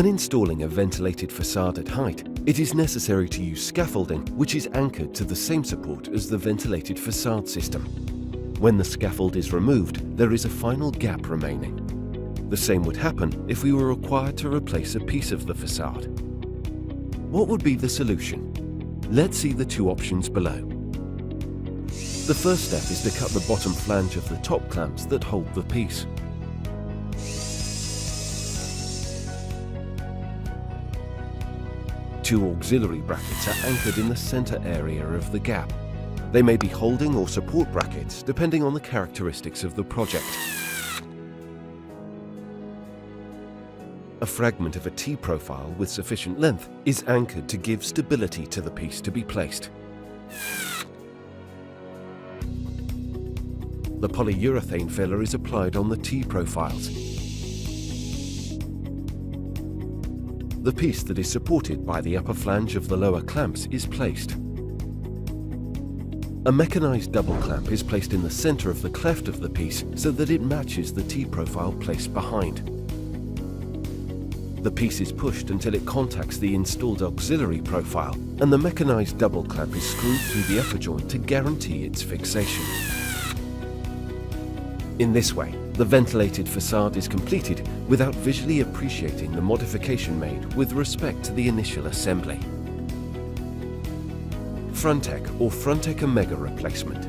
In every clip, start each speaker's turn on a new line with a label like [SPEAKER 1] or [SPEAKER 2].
[SPEAKER 1] When installing a ventilated facade at height, it is necessary to use scaffolding which is anchored to the same support as the ventilated facade system. When the scaffold is removed, there is a final gap remaining. The same would happen if we were required to replace a piece of the facade. What would be the solution? Let's see the two options below. The first step is to cut the bottom flange of the top clamps that hold the piece. Two auxiliary brackets are anchored in the center area of the gap. They may be holding or support brackets depending on the characteristics of the project. A fragment of a T-profile with sufficient length is anchored to give stability to the piece to be placed. The polyurethane filler is applied on the T-profiles. The piece that is supported by the upper flange of the lower clamps is placed. A mechanized double clamp is placed in the center of the cleft of the piece so that it matches the T-profile placed behind. The piece is pushed until it contacts the installed auxiliary profile, and the mechanized double clamp is screwed through the upper joint to guarantee its fixation. In this way, the ventilated facade is completed without visually appreciating the modification made with respect to the initial assembly. Frontek or Frontek Omega replacement.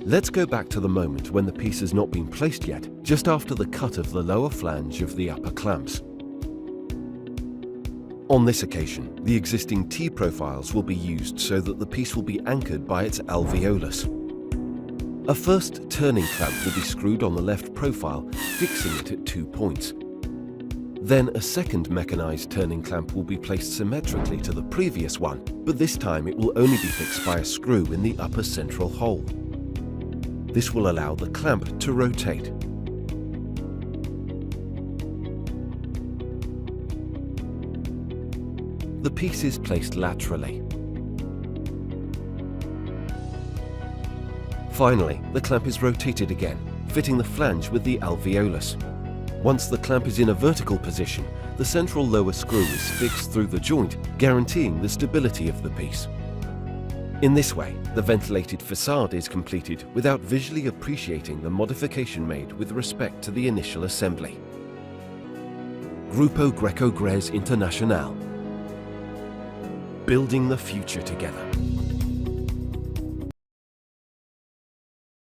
[SPEAKER 1] Let's go back to the moment when the piece has not been placed yet, just after the cut of the lower flange of the upper clamps. On this occasion, the existing T-profiles will be used so that the piece will be anchored by its alveolus. A first turning clamp will be screwed on the left profile, fixing it at 2 points. Then a second mechanized turning clamp will be placed symmetrically to the previous one, but this time it will only be fixed by a screw in the upper central hole. This will allow the clamp to rotate. The piece is placed laterally. Finally, the clamp is rotated again, fitting the flange with the alveolus. Once the clamp is in a vertical position, the central lower screw is fixed through the joint, guaranteeing the stability of the piece. In this way, the ventilated facade is completed without visually appreciating the modification made with respect to the initial assembly. Greco Gres International. Building the future together.